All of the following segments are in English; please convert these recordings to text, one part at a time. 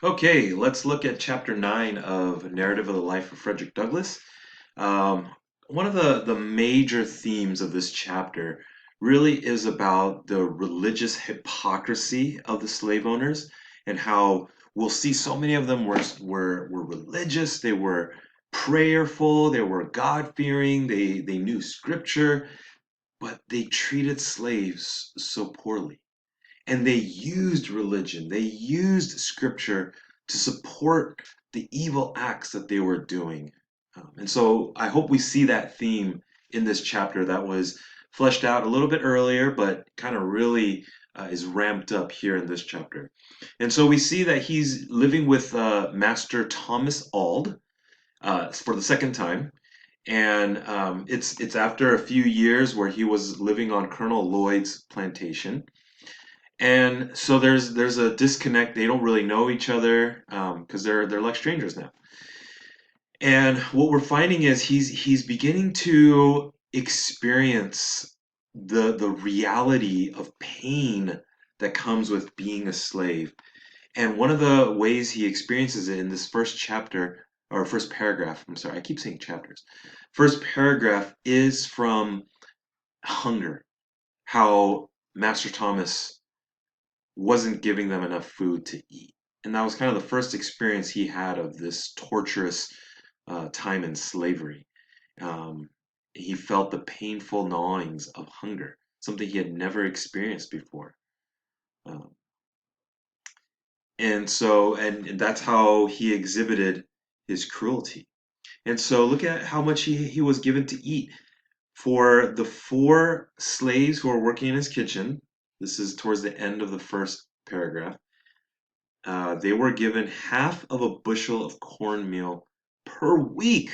Okay, let's look at chapter 9 of Narrative of the Life of Frederick Douglass. Um, One of the major themes of this chapter really is about the religious hypocrisy of the slave owners and how we'll see so many of them were religious, they were prayerful, they were God-fearing, they knew scripture, but they treated slaves so poorly. And they used religion, they used scripture to support the evil acts that they were doing. And so I hope we see that theme in this chapter that was fleshed out a little bit earlier, but kind of really is ramped up here in this chapter. And so we see that he's living with Master Thomas Auld for the second time. And it's after a few years where he was living on Colonel Lloyd's plantation, and so there's a disconnect. They don't really know each other because they're like strangers now. And what we're finding is he's beginning to experience the reality of pain that comes with being a slave. And one of the ways he experiences it in this first chapter or first paragraph, I'm sorry, I keep saying chapters. First paragraph is from hunger. How Master Thomas wasn't giving them enough food to eat. And that was kind of the first experience he had of this torturous time in slavery. Um, he felt the painful gnawings of hunger, something he had never experienced before. Um, and that's how he exhibited his cruelty. And so look at how much he was given to eat. For the four slaves who are working in his kitchen, this is towards the end of the first paragraph. They were given half of a bushel of cornmeal per week.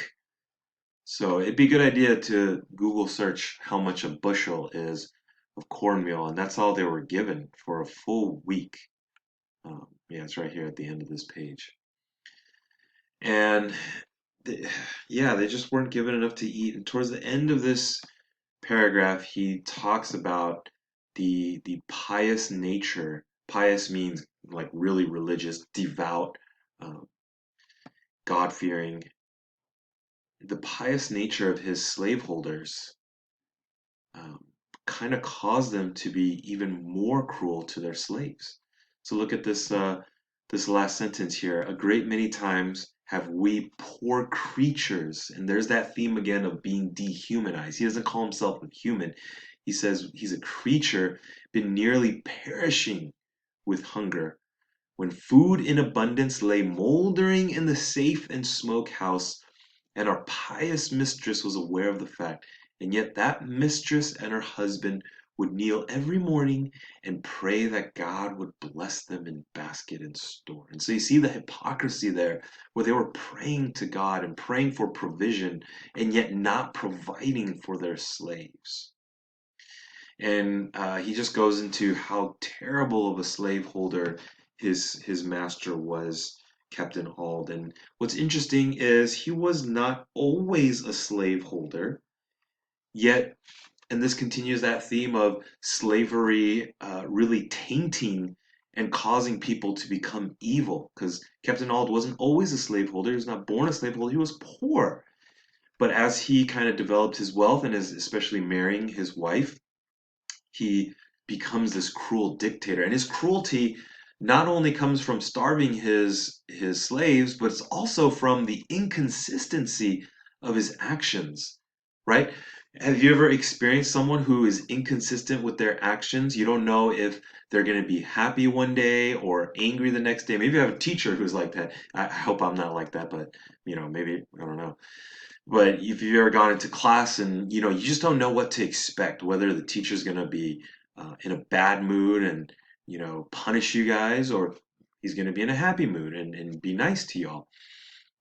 So it'd be a good idea to Google search how much a bushel is of cornmeal, and that's all they were given for a full week. Yeah, it's right here at the end of this page. And they, yeah, they just weren't given enough to eat. And towards the end of this paragraph, he talks about the pious nature. Pious means like really religious, devout, um, God fearing, the pious nature of his slaveholders um, kind of caused them to be even more cruel to their slaves. So look at this last sentence here. A great many times have we poor creatures, and there's that theme again of being dehumanized. He doesn't call himself a human. He says he's a creature, been nearly perishing with hunger. When food in abundance lay moldering in the safe and smoke house, and our pious mistress was aware of the fact, and yet that mistress and her husband would kneel every morning and pray that God would bless them in basket and store. And so you see the hypocrisy there, where they were praying to God and praying for provision, and yet not providing for their slaves. And he just goes into how terrible of a slaveholder his master was, Captain Auld. And what's interesting is he was not always a slaveholder, yet, and this continues that theme of slavery really tainting and causing people to become evil. Because Captain Auld wasn't always a slaveholder; he was not born a slaveholder; he was poor. But as he kind of developed his wealth and is especially marrying his wife, he becomes this cruel dictator, and his cruelty not only comes from starving his slaves, but it's also from the inconsistency of his actions, right? Have you ever experienced someone who is inconsistent with their actions? You don't know if they're going to be happy one day or angry the next day. Maybe you have a teacher who's like that. I hope I'm not like that, but maybe I don't know. But if you've ever gone into class and you just don't know what to expect, whether the teacher's going to be in a bad mood and punish you guys, or he's going to be in a happy mood and be nice to y'all.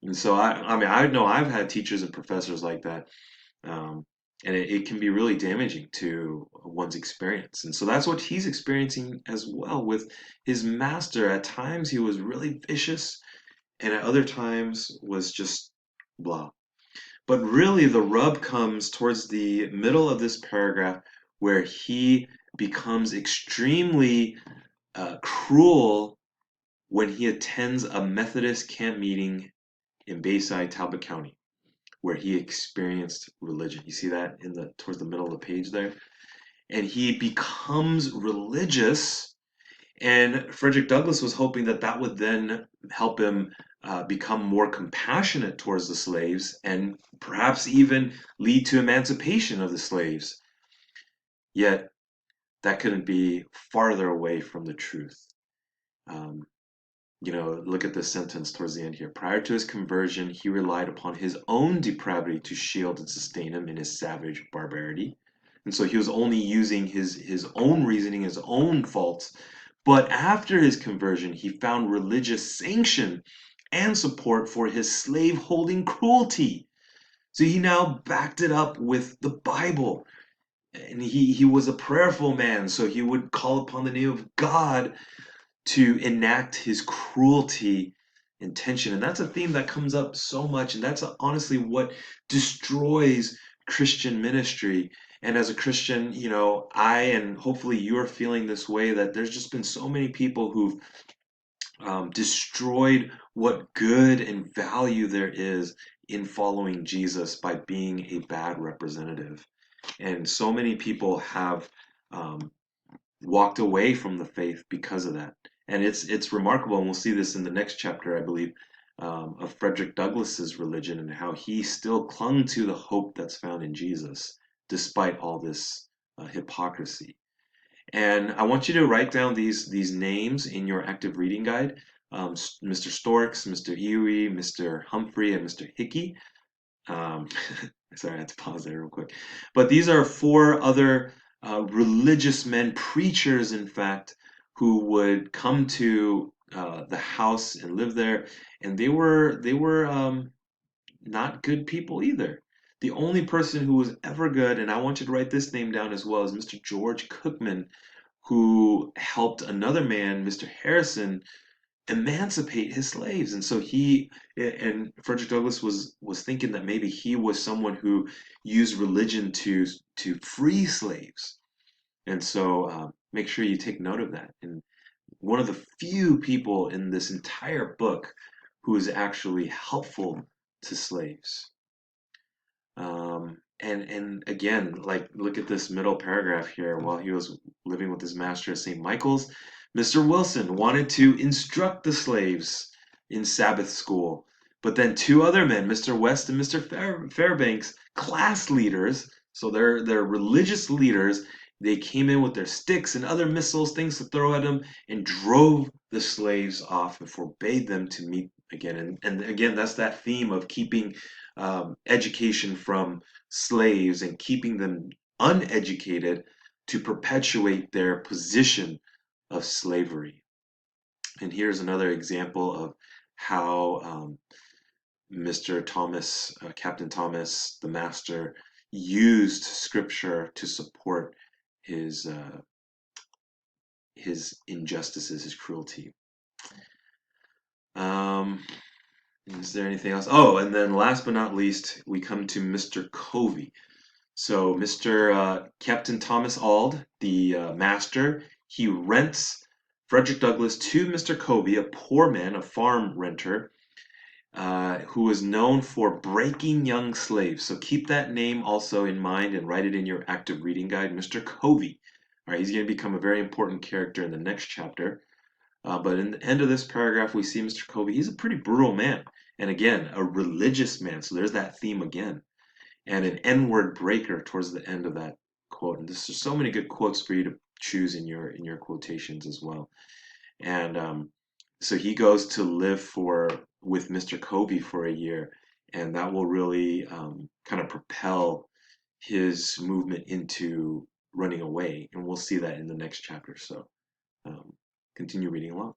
And so I mean, I know I've had teachers and professors like that, um, and it can be really damaging to one's experience. And so that's what he's experiencing as well with his master. At times he was really vicious, and at other times was just blah. But really, the rub comes towards the middle of this paragraph where he becomes extremely cruel when he attends a Methodist camp meeting in Bayside, Talbot County, where he experienced religion. You see that in the towards the middle of the page there? And he becomes religious. And Frederick Douglass was hoping that that would then help him become more compassionate towards the slaves and perhaps even lead to emancipation of the slaves. Yet that couldn't be farther away from the truth. Um, look at this sentence towards the end here. Prior to his conversion, he relied upon his own depravity to shield and sustain him in his savage barbarity. And so he was only using his own reasoning, his own faults. But after his conversion, he found religious sanction and support for his slave-holding cruelty. So he now backed it up with the Bible. And he was a prayerful man, so he would call upon the name of God to enact his cruelty intention. And that's a theme that comes up so much. And that's honestly what destroys Christian ministry. And as a Christian, I and hopefully you're feeling this way, that there's just been so many people who've destroyed what good and value there is in following Jesus by being a bad representative. And so many people have um, walked away from the faith because of that. And it's remarkable, and we'll see this in the next chapter, I believe, of Frederick Douglass's religion and how he still clung to the hope that's found in Jesus, despite all this hypocrisy. And I want you to write down these names in your active reading guide. Mr. Storks, Mr. Erie, Mr. Humphrey, and Mr. Hickey. Um, sorry, I had to pause there real quick. But these are four other religious men, preachers, in fact, who would come to the house and live there, and they were not good people either. The only person who was ever good, and I want you to write this name down as well, is Mr. George Cookman, who helped another man, Mr. Harrison, emancipate his slaves. And so he and Frederick Douglass was thinking that maybe he was someone who used religion to free slaves. And so make sure you take note of that. And one of the few people in this entire book who is actually helpful to slaves. And again, like look at this middle paragraph here. While he was living with his master at St. Michael's, Mr. Wilson wanted to instruct the slaves in Sabbath school. But then two other men, Mr. West and Mr. Fairbanks, class leaders, so they're religious leaders, they came in with their sticks and other missiles, things to throw at them, and drove the slaves off and forbade them to meet again. And again, that's that theme of keeping education from slaves and keeping them uneducated to perpetuate their position of slavery. And here's another example of how Mr. Thomas, Captain Thomas, the master, used scripture to support his injustices, his cruelty. Is there anything else? Oh, and then last but not least, we come to Mr. Covey. So Mr. Captain Thomas Auld, the master, he rents Frederick Douglass to Mr. Covey, a poor man, a farm renter, who is known for breaking young slaves. So keep that name also in mind and write it in your active reading guide, Mr. Covey. All right, he's going to become a very important character in the next chapter. But in the end of this paragraph, we see Mr. Covey. He's a pretty brutal man. And again, a religious man. So there's that theme again. And an N-word breaker towards the end of that quote. And there's just so many good quotes for you to choose in your quotations as well. And so he goes to live with Mr. Covey for a year, and that will really kind of propel his movement into running away. And we'll see that in the next chapter. So continue reading along.